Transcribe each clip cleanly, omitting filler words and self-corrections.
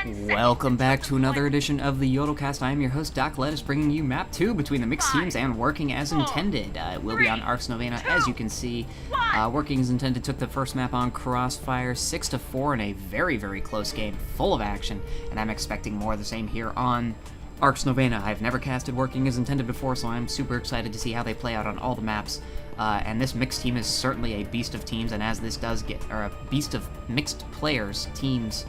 Welcome back to another edition of the YodelCast. I am your host, Doc Lettuce, bringing you Map 2 between the mixed teams and Working as Intended. It will be on Arx Novena, as you can see. Working as Intended took the first map on Crossfire, 6-4 in a very, very close game, full of action, and I'm expecting more of the same here on Arx Novena. I've never casted Working as Intended before, so I'm super excited to see how they play out on all the maps. And this mixed team is certainly a beast of teams, and as this does get, or a beast of mixed players, teams,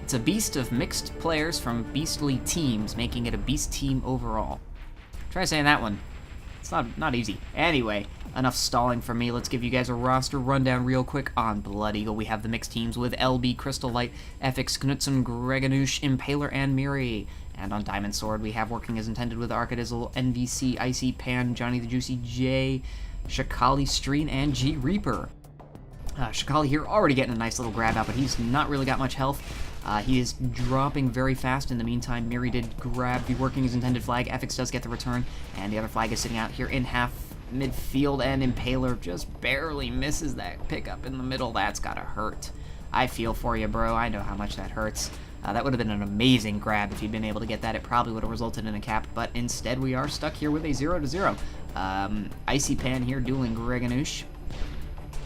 it's a beast of mixed players from beastly teams, making it a beast team overall. Try saying that one. It's not easy. Anyway, enough stalling for me. Let's give you guys a roster rundown real quick on Blood Eagle. We have the mixed teams with LB, Crystal Light, FX, Knutson, Greganush, Impaler, and Miri. And on Diamond Sword, we have Working as Intended with Arcadizzle, NVC, Icy, Pan, Johnny the Juicy, J, Shakali, Streen, and G Reaper. Shakali here already getting a nice little grab out, but he's not really got much health. He is dropping very fast. In the meantime, Miri did grab the Working as Intended flag. FX does get the return, and the other flag is sitting out here in half midfield, and Impaler just barely misses that pickup in the middle. That's gotta hurt. I feel for you, bro. I know how much that hurts. That would have been an amazing grab if you'd been able to get that. It probably would have resulted in a cap, but instead we are stuck here with a 0-0. Icy Pan here dueling Greganush.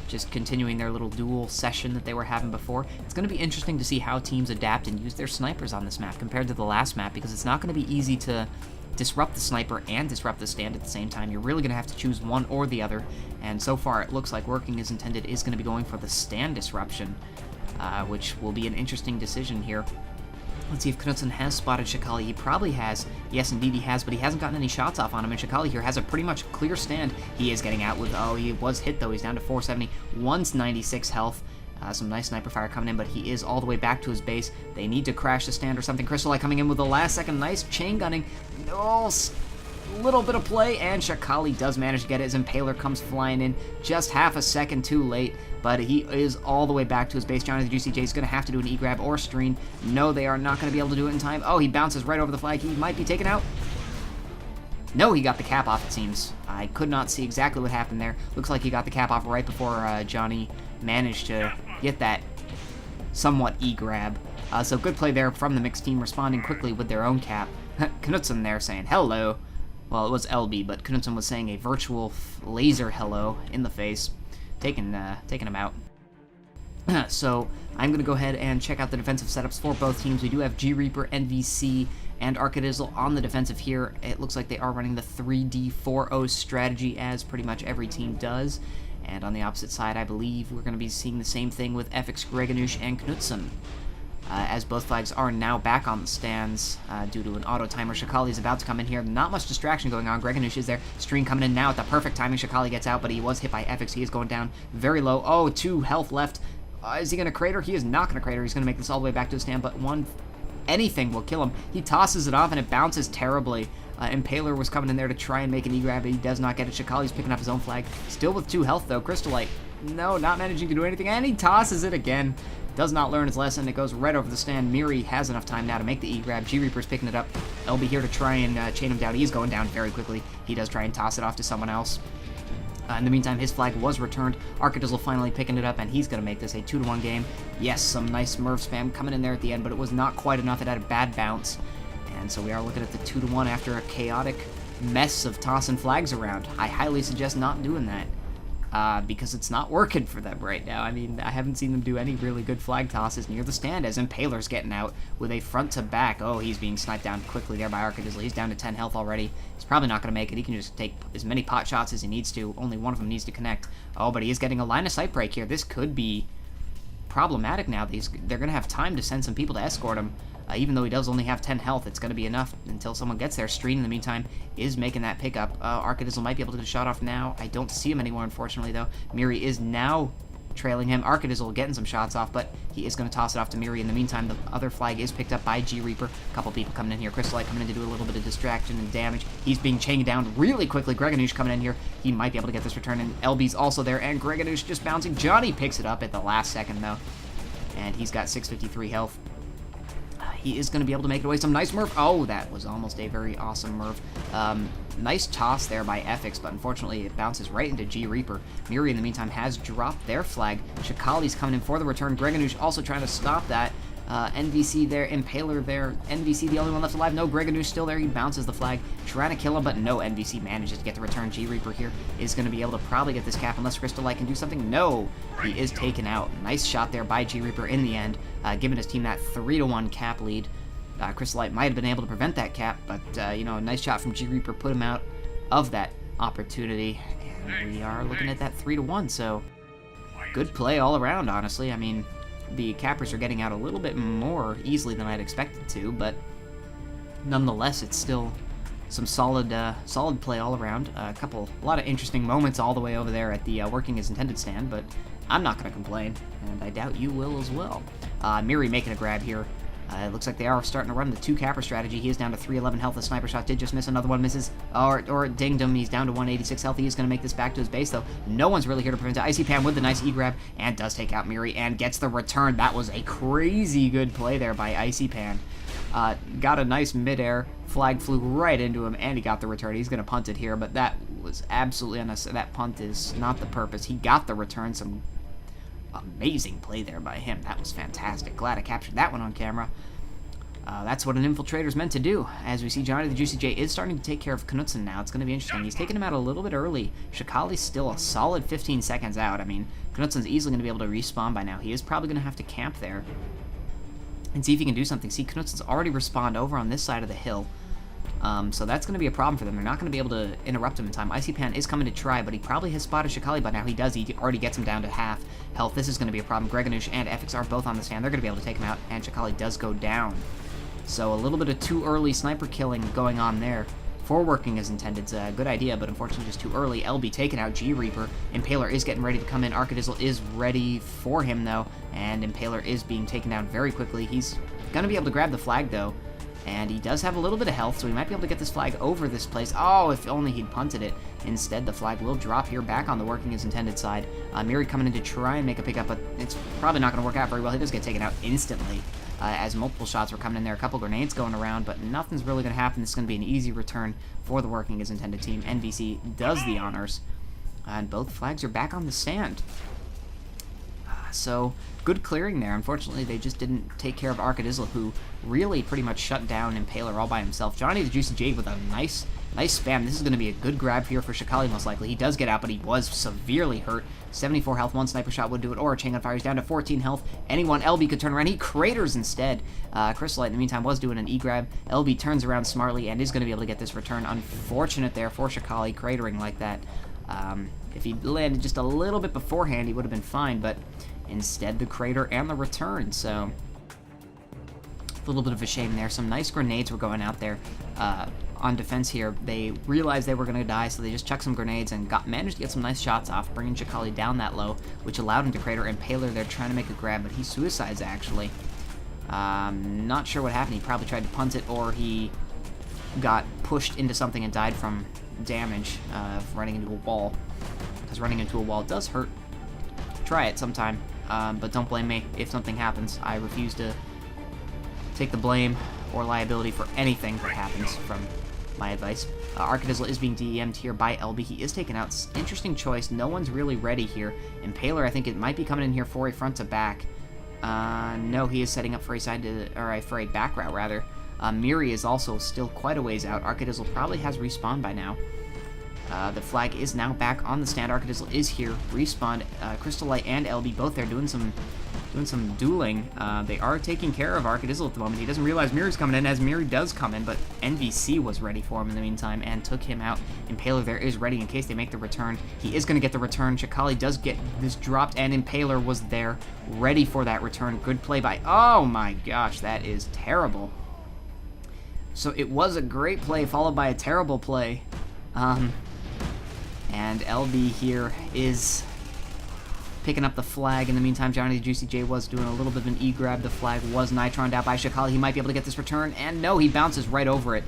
Just continuing their little duel session that they were having before. It's going to be interesting to see how teams adapt and use their snipers on this map compared to the last map, because it's not going to be easy to disrupt the sniper and disrupt the stand at the same time. You're really going to have to choose one or the other, and so far it looks like Working as Intended is going to be going for the stand disruption, which will be an interesting decision here. Let's see if Knutson has spotted Shakali. He probably has. Yes, indeed he has, but he hasn't gotten any shots off on him, and Shakali here has a pretty much clear stand. He is getting out with, oh, he was hit, though. He's down to 470, 196 health. Some nice sniper fire coming in, but he is all the way back to his base. They need to crash the stand or something. Crystal Light coming in with the last second. Nice chain gunning. Oh, little bit of play, and Shakali does manage to get it as Impaler comes flying in just half a second too late, but he is all the way back to his base. Johnny the Juicy J is going to have to do an E-grab or Streen. No, they are not going to be able to do it in time. Oh, he bounces right over the flag. He might be taken out. No, he got the cap off, it seems. I could not see exactly what happened there. Looks like he got the cap off right before Johnny managed to get that somewhat E-grab. So good play there from the mixed team, responding quickly with their own cap. Knutson there saying hello. Well, it was LB, but Knutson was saying a virtual laser hello in the face, taking him out. So I'm going to go ahead and check out the defensive setups for both teams. We do have G Reaper, NVC, and Arcadizzle on the defensive here. It looks like they are running the 3D4O strategy, as pretty much every team does. And on the opposite side, I believe we're going to be seeing the same thing with FX, Greganush, and Knutson. As both flags are now back on the stands due to an auto timer. Shakali is about to come in here. Not much distraction going on. Greganush is there. Streen coming in now at the perfect timing. Shakali gets out, but he was hit by FX. He is going down very low. Oh, 2 health left. Is he going to crater? He is not going to crater. He's going to make this all the way back to the stand, but anything will kill him. He tosses it off, and it bounces terribly. Impaler was coming in there to try and make an E-grab, but he does not get it. Shakali's picking up his own flag. Still with 2 health, though. Crystal Light, no, not managing to do anything, and he tosses it again. Does not learn his lesson. It goes right over the stand. Miri has enough time now to make the E-grab. G Reaper's picking it up. LB here to try and chain him down. He's going down very quickly. He does try and toss it off to someone else. In the meantime, his flag was returned. Arcadizzle finally picking it up, and he's going to make this a 2-1 game. Yes, some nice Smurf spam coming in there at the end, but it was not quite enough. It had a bad bounce. And so we are looking at the 2-1 after a chaotic mess of tossing flags around. I highly suggest not doing that. Because it's not working for them right now. I mean, I haven't seen them do any really good flag tosses near the stand as Impaler's getting out with a front to back. Oh, he's being sniped down quickly there by Arcadizzle. He's down to 10 health already. He's probably not going to make it. He can just take as many pot shots as he needs to. Only one of them needs to connect. Oh, but he is getting a line of sight break here. This could be problematic now. They're going to have time to send some people to escort him. Even though he does only have 10 health, it's going to be enough until someone gets there. Streen, in the meantime, is making that pickup. Arcadizzle might be able to get a shot off now. I don't see him anymore, unfortunately, though. Miri is now trailing him. Arcadizzle getting some shots off, but he is going to toss it off to Miri. In the meantime, the other flag is picked up by G Reaper. A couple people coming in here. Crystal Light coming in to do a little bit of distraction and damage. He's being chained down really quickly. Greganush coming in here. He might be able to get this return, and LB's also there, and Greganush just bouncing. Johnny picks it up at the last second, though, and he's got 653 health. he is going to be able to make it away. Some nice Murph. Oh, that was almost a very awesome Murph. Nice toss there by FX, but unfortunately it bounces right into G Reaper. Miri, in the meantime, has dropped their flag. Shakali's coming in for the return. Greganoush also trying to stop that. NVC there, Impaler there. NVC the only one left alive. No, Greganoush still there. He bounces the flag, trying to kill him, but no, NVC manages to get the return. G Reaper here is going to be able to probably get this cap unless Crystal Light can do something. No, he is taken out. Nice shot there by G Reaper in the end, giving his team that 3-1 cap lead. Crystal Light might have been able to prevent that cap, but, you know, a nice shot from G Reaper put him out of that opportunity. And we are looking at that 3-1, so good play all around, honestly. I mean, the cappers are getting out a little bit more easily than I'd expected to, but nonetheless, it's still some solid play all around. A lot of interesting moments all the way over there at the working as intended stand, but I'm not going to complain, and I doubt you will as well. Miri making a grab here. It looks like they are starting to run the 2-capper strategy. He is down to 311 health. The sniper shot did just miss. Another one misses. Or it dinged him. He's down to 186 health. He is going to make this back to his base, though. No one's really here to prevent it. Icy Pam with the nice E-grab and does take out Miri and gets the return. That was a crazy good play there by Icy Pan. Got a nice midair. Flag flew right into him, and he got the return. He's going to punt it here, but that was absolutely unnecessary. That punt is not the purpose. He got the return. Some amazing play there by him. That was fantastic. Glad I captured that one on camera. That's what an infiltrator's meant to do. As we see, Johnny the Juicy J is starting to take care of Knutson now. It's going to be interesting. He's taking him out a little bit early. Shakali's still a solid 15 seconds out. I mean, Knutson's easily going to be able to respawn by now. He is probably going to have to camp there and see if he can do something. See, Knutson's already respawned over on this side of the hill. So that's going to be a problem for them. They're not going to be able to interrupt him in time. Icy Pan is coming to try, but he probably has spotted Shakali by now. He does. He already gets him down to half health. This is going to be a problem. Greganoush and FX are both on the stand. They're going to be able to take him out, and Shakali does go down. So a little bit of too early sniper killing going on there. For working as intended. It's a good idea, but unfortunately just too early. LB taken out. G Reaper. Impaler is getting ready to come in. Arcadizzle is ready for him, though, and Impaler is being taken down very quickly. He's going to be able to grab the flag, though. And he does have a little bit of health, so he might be able to get this flag over this place. Oh, if only he'd punted it. Instead, the flag will drop here back on the working as intended side. Miri coming in to try and make a pickup, but it's probably not going to work out very well. He does get taken out instantly as multiple shots were coming in there. A couple grenades going around, but nothing's really going to happen. This is going to be an easy return for the working as intended team. NVC does the honors, and both flags are back on the stand. So, good clearing there. Unfortunately, they just didn't take care of Arcadizzle, who really pretty much shut down Impaler all by himself. Johnny the Juicy Jade with a nice spam. This is going to be a good grab here for Shakali, most likely. He does get out, but he was severely hurt. 74 health, one sniper shot would do it, or a chain gun fire. He's down to 14 health. Anyone, LB could turn around. He craters instead. Crystal Light, in the meantime, was doing an E-grab. LB turns around smartly and is going to be able to get this return. Unfortunate there for Shakali, cratering like that. If he landed just a little bit beforehand, he would have been fine, but instead the crater and the return, so a little bit of a shame there. Some nice grenades were going out there on defense here. They realized they were going to die, so they just chucked some grenades and managed to get some nice shots off, bringing Shakali down that low, which allowed him to crater. And Impaler, they're trying to make a grab, but he suicides, actually. Not sure what happened. He probably tried to punt it, or he got pushed into something and died from damage of running into a wall, because running into a wall does hurt. Try it sometime, but don't blame me if something happens. I refuse to take the blame or liability for anything that happens from my advice. Arcadizzle is being DEM'd here by LB. He is taken out. Interesting choice. No one's really ready here. Impaler, I think it might be coming in here for a front to back. No, he is setting up for a side to, or for a back route, rather. Miri is also still quite a ways out. Arcadizzle probably has respawned by now. The flag is now back on the stand. Arcadizzle is here, respawned. Crystal Light and LB both there doing some dueling. They are taking care of Arcadizzle at the moment. He doesn't realize Miri's coming in, as Miri does come in, but NVC was ready for him in the meantime and took him out. Impaler there is ready in case they make the return. He is going to get the return. Shakali does get this dropped, and Impaler was there, ready for that return. Good play by... Oh my gosh, that is terrible. So it was a great play followed by a terrible play. And LB here is picking up the flag. In the meantime, Johnny the Juicy J was doing a little bit of an E-grab. The flag was nitroned out by Shakali. He might be able to get this return, and no, he bounces right over it.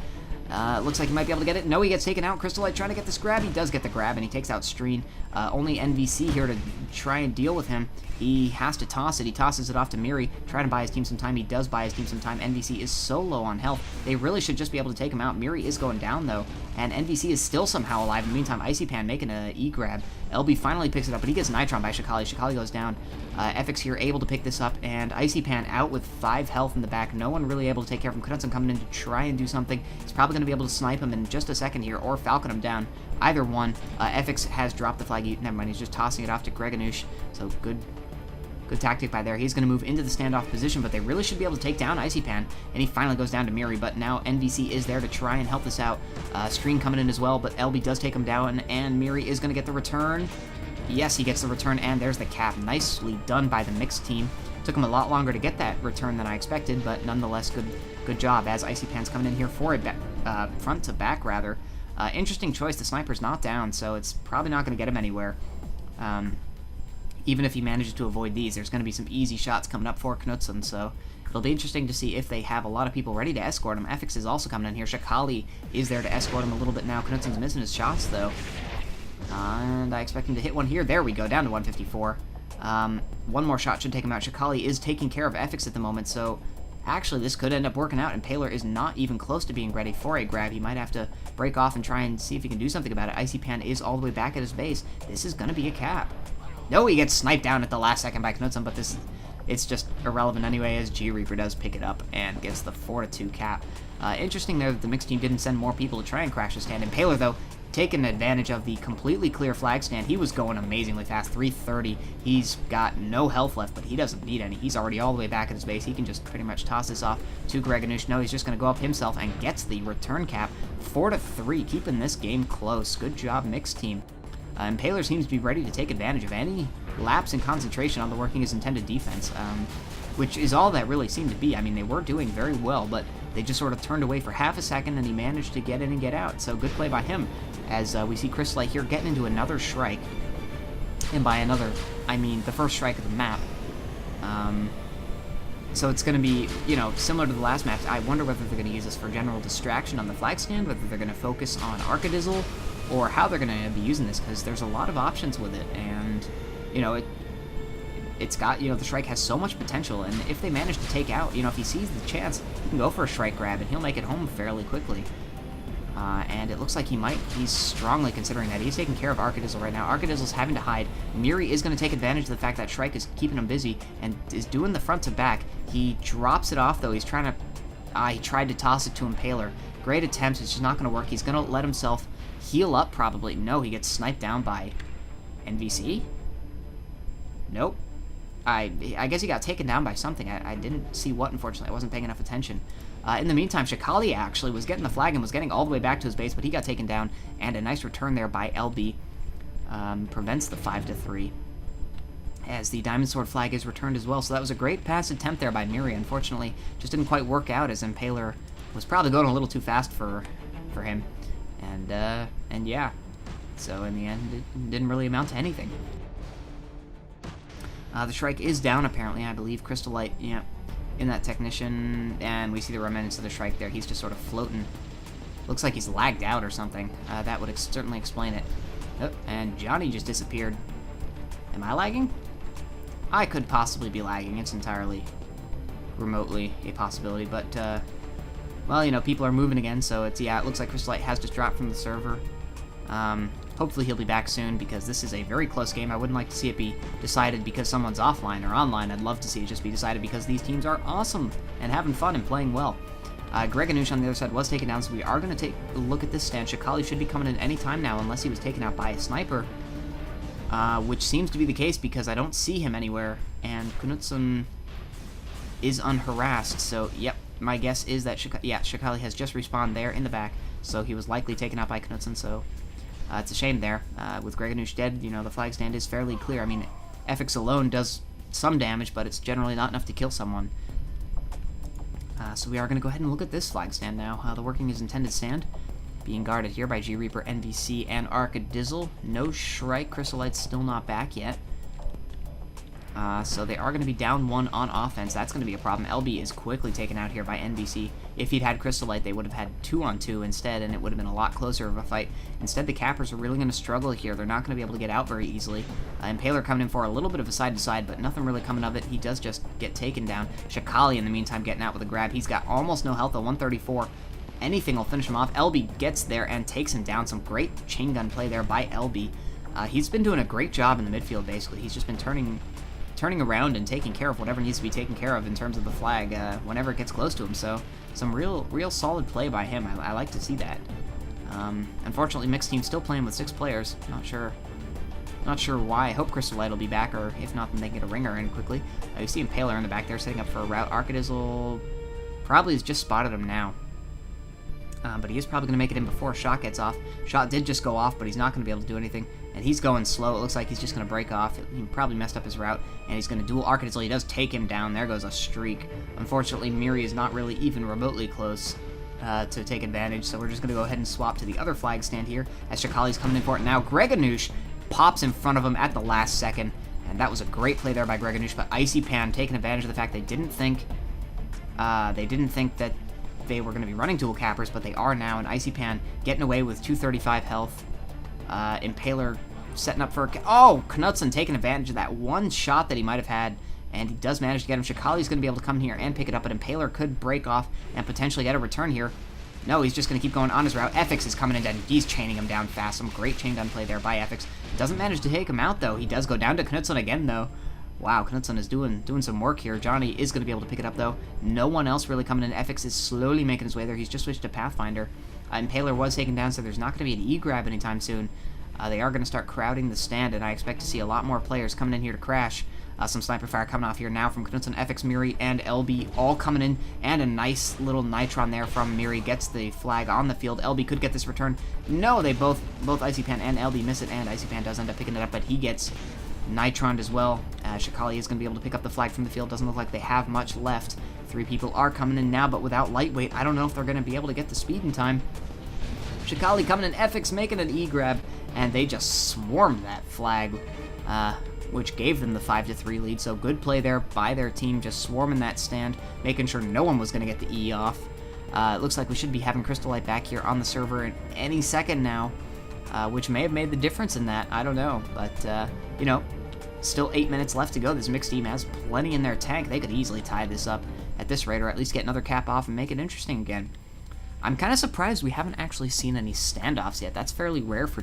Looks like he might be able to get it. No, he gets taken out. Crystal Light trying to get this grab. He does get the grab, and he takes out Streen. Only NVC here to try and deal with him. He has to toss it. He tosses it off to Miri, trying to buy his team some time. He does buy his team some time. NVC is so low on health. They really should just be able to take him out. Miri is going down, though, and NVC is still somehow alive. In the meantime, Icy Pan making an E-grab. LB finally picks it up, but he gets Nitron by Shikali. Shikali goes down. FX here able to pick this up, and Icy Pan out with 5 health in the back. No one really able to take care of him. Knudsen coming in to try and do something. He's probably going to be able to snipe him in just a second here, or Falcon him down. Either one. FX has dropped the flag. Never mind, he's just tossing it off to Greganoush. So good tactic by there. He's going to move into the standoff position, but they really should be able to take down Icy Pan, and he finally goes down to Miri, but now NVC is there to try and help this out. Screen coming in as well, but LB does take him down, and Miri is going to get the return. Yes, he gets the return, and there's the cap. Nicely done by the mixed team. Took him a lot longer to get that return than I expected, but nonetheless, good job, as Icy Pan's coming in here for a front to back, rather. Interesting choice. The sniper's not down, so it's probably not going to get him anywhere. Even if he manages to avoid these, there's going to be some easy shots coming up for Knudsen, so it'll be interesting to see if they have a lot of people ready to escort him. FX is also coming in here. Shikali is there to escort him a little bit now. Knudsen's missing his shots, though. And I expect him to hit one here. There we go, down to 154. One more shot should take him out. Shikali is taking care of FX at the moment, so actually this could end up working out, and Paler is not even close to being ready for a grab. He might have to break off and try and see if he can do something about it. Icy Pan is all the way back at his base. This is going to be a cap. No, he gets sniped down at the last second by Knudsen, but it's just irrelevant anyway, as G Reaper does pick it up and gets the 4-2 cap. Interesting there that the mixed team didn't send more people to try and crash the stand. And Paler, though, taking advantage of the completely clear flag stand. He was going amazingly fast, 330. He's got no health left, but he doesn't need any. He's already all the way back at his base. He can just pretty much toss this off to Greganoush. No, he's just going to go up himself and gets the return cap. 4-3, keeping this game close. Good job, mixed team. And Paler seems to be ready to take advantage of any lapse in concentration on the working his intended defense, which is all that really seemed to be. I mean, they were doing very well, but they just sort of turned away for half a second, and he managed to get in and get out. So good play by him, as we see Crystal Light here getting into another strike. And by another, I mean the first strike of the map. So it's going to be, similar to the last map. I wonder whether they're going to use this for general distraction on the flag stand, whether they're going to focus on Arcadizzle, or how they're going to be using this, because there's a lot of options with it, and, it's got, the strike has so much potential, and if they manage to take out, if he sees the chance, he can go for a strike grab, and he'll make it home fairly quickly. And it looks like he's strongly considering that. He's taking care of Arcadizzle right now. Arcadizzle's having to hide. Miri is going to take advantage of the fact that Shrike is keeping him busy, and is doing the front to back. He drops it off, though. He's trying to, he tried to toss it to Impaler. Great attempts, it's just not going to work. He's going to let himself heal up, probably. No, he gets sniped down by NVC? Nope. I guess he got taken down by something. I didn't see what, unfortunately. I wasn't paying enough attention. In the meantime, Shikali actually was getting the flag and was getting all the way back to his base, but he got taken down, and a nice return there by LB prevents the 5-3, as the Diamond Sword flag is returned as well. So that was a great pass attempt there by Miri. Unfortunately, just didn't quite work out, as Impaler was probably going a little too fast for him. And yeah, so in the end, it didn't really amount to anything. The Shrike is down, apparently. I believe Crystal Light, in that Technician, and we see the remnants of the Shrike there. He's just sort of floating. Looks like he's lagged out or something. That would certainly explain it. Oh, and Johnny just disappeared. Am I lagging? I could possibly be lagging. It's entirely remotely a possibility, but, well, people are moving again, so it looks like Crystal Light has just dropped from the server. Hopefully he'll be back soon, because this is a very close game. I wouldn't like to see it be decided because someone's offline or online. I'd love to see it just be decided because these teams are awesome and having fun and playing well. Greganoush on the other side was taken down, so we are going to take a look at this stand. Shikali should be coming in any time now, unless he was taken out by a sniper, which seems to be the case because I don't see him anywhere, and Knudsen is unharassed, so yep. My guess is that Shikali has just respawned there in the back, so he was likely taken out by Knudsen, so it's a shame there. With Greganoush dead, the flag stand is fairly clear. I mean, FX alone does some damage, but it's generally not enough to kill someone. So we are going to go ahead and look at this flag stand now. The working his intended stand, being guarded here by G Reaper, NVC, and Arcadizzle. No Shrike. Crystal Light's still not back yet. So they are going to be down 1 on offense. That's going to be a problem. LB is quickly taken out here by NBC. If he'd had Crystal Light, they would have had 2 on 2 instead, and it would have been a lot closer of a fight. Instead, the Cappers are really going to struggle here. They're not going to be able to get out very easily. Impaler coming in for a little bit of a side-to-side, but nothing really coming of it. He does just get taken down. Shakali, in the meantime, getting out with a grab. He's got almost no health, though, 134. Anything will finish him off. LB gets there and takes him down. Some great chain gun play there by LB. He's been doing a great job in the midfield, basically. He's just been turning around and taking care of whatever needs to be taken care of in terms of the flag whenever it gets close to him. So some real solid play by him. I like to see that. Unfortunately, mixed team still playing with 6 players. Not sure why. I hope Crystal Light will be back, or if not, then they get a ringer in quickly. You see Impaler in the back there setting up for a route. Arcadizzle probably has just spotted him now. But he is probably going to make it in before Shot gets off. Shot did just go off, but he's not going to be able to do anything. And he's going slow. It looks like he's just going to break off. He probably messed up his route, and he's going to duel Arcadizzle. He does take him down. There goes a streak. Unfortunately, Miri is not really even remotely close to take advantage, so we're just going to go ahead and swap to the other flag stand here as Shakali's coming in for it. Now, Greganoush pops in front of him at the last second, and that was a great play there by Greganoush, but Icy Pan taking advantage of the fact they didn't think that they were going to be running dual cappers, but they are now, and Icy Pan getting away with 235 health. Impaler setting up for... Oh! Knutson taking advantage of that one shot that he might have had, and he does manage to get him. Shakali's going to be able to come here and pick it up, but Impaler could break off and potentially get a return here. No, he's just going to keep going on his route. FX is coming in and he's chaining him down fast. Some great chain gun play there by FX. Doesn't manage to take him out, though. He does go down to Knutson again, though. Wow, Knutson is doing some work here. Johnny is going to be able to pick it up, though. No one else really coming in. FX is slowly making his way there. He's just switched to Pathfinder. Impaler was taken down, so there's not going to be an E-grab anytime soon. They are going to start crowding the stand, and I expect to see a lot more players coming in here to crash. Some sniper fire coming off here now from Knutson, FX, Miri, and LB all coming in, and a nice little Nitron there from Miri gets the flag on the field. LB could get this return. No, they both Icy Pan and LB miss it, and Icy Pan does end up picking it up, but he gets Nitroned as well. Shakali is going to be able to pick up the flag from the field. Doesn't look like they have much left. 3 people are coming in now, but without lightweight, I don't know if they're going to be able to get the speed in time. Shakali coming in, FX making an E-grab, and they just swarmed that flag, which gave them the 5-3 lead. So good play there by their team, just swarming that stand, making sure no one was going to get the E off. It looks like we should be having Crystal Light back here on the server in any second now, which may have made the difference in that. I don't know, but, you know, still 8 minutes left to go. This mixed team has plenty in their tank. They could easily tie this up at this rate, or at least get another cap off and make it interesting again. I'm kind of surprised we haven't actually seen any standoffs yet. That's fairly rare for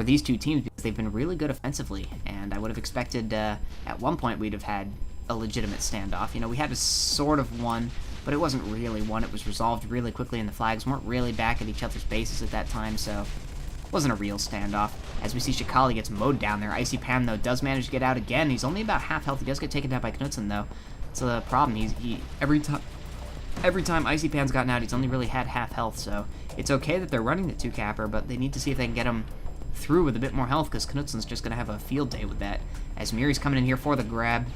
these two teams because they've been really good offensively, and I would have expected at one point we'd have had a legitimate standoff. You know, we had a sort of one, but it wasn't really one. It was resolved really quickly, and the flags weren't really back at each other's bases at that time, so it wasn't a real standoff. As we see, Shakali gets mowed down there. Icy Pan, though, does manage to get out again. He's only about half health. He does get taken down by Knutson, though. So the problem, every time Icy Pan's gotten out, he's only really had half health, so it's okay that they're running the 2-capper, but they need to see if they can get him through with a bit more health, because Knutson's just going to have a field day with that. As Miri's coming in here for the grab.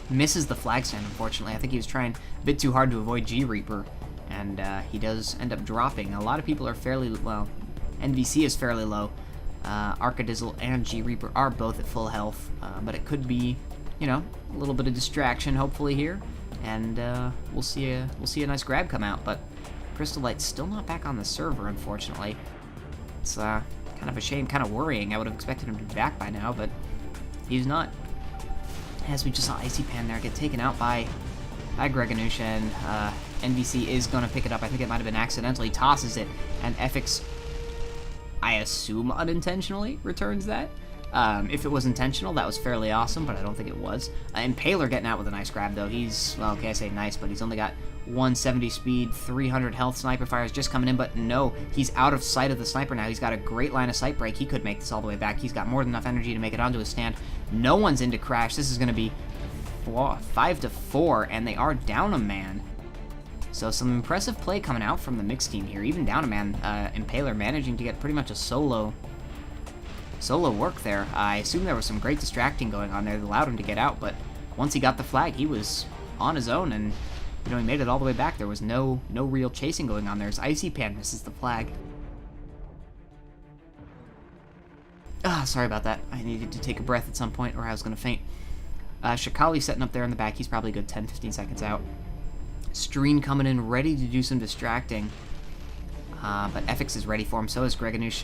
Misses the flag stand, unfortunately. I think he was trying a bit too hard to avoid G-Reaper, and he does end up dropping. A lot of people are fairly, well, NVC is fairly low. Arcadizzle and G-Reaper are both at full health, but it could be, you know, a little bit of distraction, hopefully, here. And we'll see a nice grab come out, but Crystal Light's still not back on the server, unfortunately. It's kind of a shame, kind of worrying. I would have expected him to be back by now, but he's not. As we just saw Icy Pan there get taken out by Greganoush, and NVC is going to pick it up. I think it might have been accidental. He tosses it, and FX, I assume unintentionally, returns that. If it was intentional, that was fairly awesome, but I don't think it was. Impaler getting out with a nice grab, though. He's, well, okay, I say nice, but he's only got 170 speed, 300 health. Sniper fire is just coming in, but no, he's out of sight of the sniper now. He's got a great line of sight break. He could make this all the way back. He's got more than enough energy to make it onto his stand. No one's into crash. This is going to be 5-4, and they are down a man. So some impressive play coming out from the mixed team here. Even down a man, Impaler managing to get pretty much a solo work there. I assume there was some great distracting going on there that allowed him to get out, but once he got the flag, he was on his own, and you know, he made it all the way back. There was no real chasing going on there. As Icy Pan misses the flag. Sorry about that. I needed to take a breath at some point, or I was going to faint. Shikali setting up there in the back. He's probably a good 10-15 seconds out. Streen coming in, ready to do some distracting. But Efix is ready for him. So is Greganush.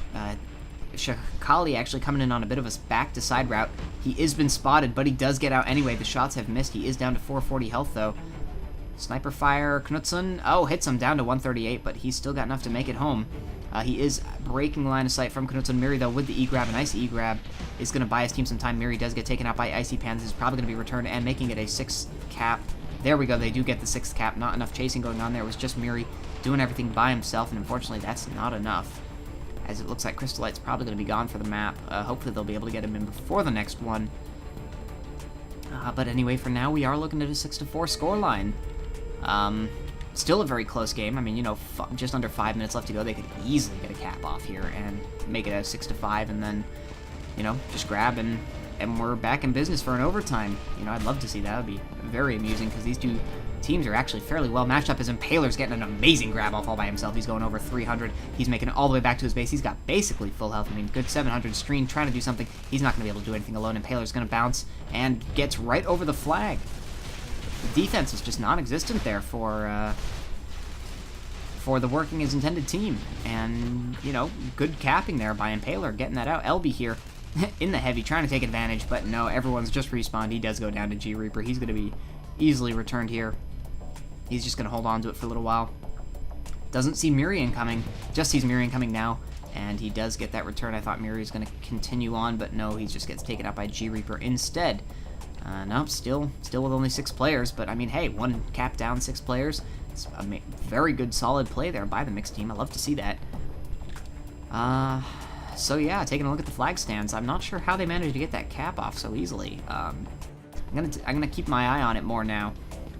Shikali actually coming in on a bit of a back-to-side route. He is been spotted, but he does get out anyway. The shots have missed. He is down to 440 health, though. Sniper fire, Knutson. Oh, hits him down to 138, but he's still got enough to make it home. He is breaking line of sight from Knutson. Miri, though, with the E-grab. A nice E-grab is going to buy his team some time. Miri does get taken out by Icy Pans. This is probably going to be returned and making it a 6th cap. There we go. They do get the 6th cap. Not enough chasing going on there. It was just Miri doing everything by himself, and unfortunately, that's not enough. As it looks like Crystallite's probably going to be gone for the map. Hopefully, they'll be able to get him in before the next one. But anyway, for now, we are looking at a 6-4 scoreline. Still a very close game. I mean, you know, just under 5 minutes left to go. They could easily get a cap off here and make it a 6-5, and then, you know, just grab and we're back in business for an overtime. You know, I'd love to see that. It would be very amusing because these two teams are actually fairly well matched up. As Impaler's getting an amazing grab off all by himself. He's going over 300. He's making it all the way back to his base. He's got basically full health. I mean, good 700. Streen trying to do something. He's not going to be able to do anything alone. Impaler's going to bounce and gets right over the flag. The defense is just non-existent there for the working as intended team. And, you know, good capping there by Impaler, getting that out. LB here in the heavy, trying to take advantage, but no, everyone's just respawned. He does go down to G Reaper. He's going to be easily returned here. He's just going to hold on to it for a little while. Doesn't see Mirian coming, just sees Mirian coming now, and he does get that return. I thought Miri was going to continue on, but no, he just gets taken out by G Reaper instead. Nope, still with only 6 players, but I mean, hey, 1 cap down, 6 players. It's a very good, solid play there by the mixed team. I love to see that. So yeah, taking a look at the flag stands, I'm not sure how they managed to get that cap off so easily. I'm gonna keep my eye on it more now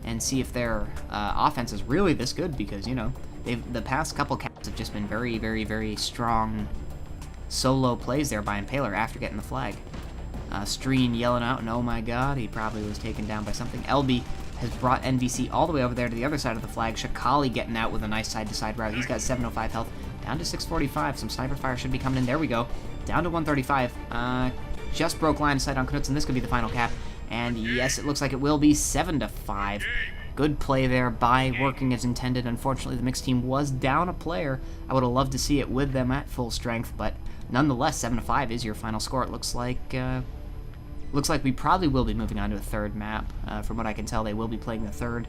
and see if their offense is really this good, because, you know, the past couple caps have just been very, very, very strong solo plays there by Impaler after getting the flag. Streen yelling out, and oh my god, he probably was taken down by something. LB has brought NVC all the way over there to the other side of the flag. Shikali getting out with a nice side-to-side route. He's got 705 health, down to 645. Some sniper fire should be coming in. There we go. Down to 135. Just broke line of sight on Knutson. This could be the final cap. And yes, it looks like it will be 7-5. Good play there by working as intended. Unfortunately, the mixed team was down a player. I would have loved to see it with them at full strength, but nonetheless, 7-5 is your final score. It looks like we probably will be moving on to a 3rd map. From what I can tell, they will be playing the 3rd.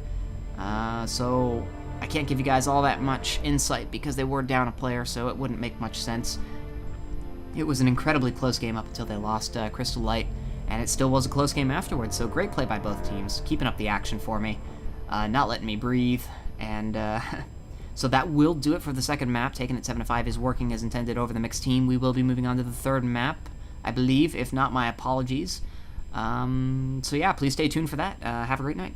So I can't give you guys all that much insight because they were down a player, so it wouldn't make much sense. It was an incredibly close game up until they lost Crystal Light, and it still was a close game afterwards, so great play by both teams, keeping up the action for me, not letting me breathe, and so that will do it for the 2nd map. Taking it 7-5 is working as intended over the mixed team. We will be moving on to the 3rd map, I believe. If not, my apologies. So yeah, please stay tuned for that. Have a great night.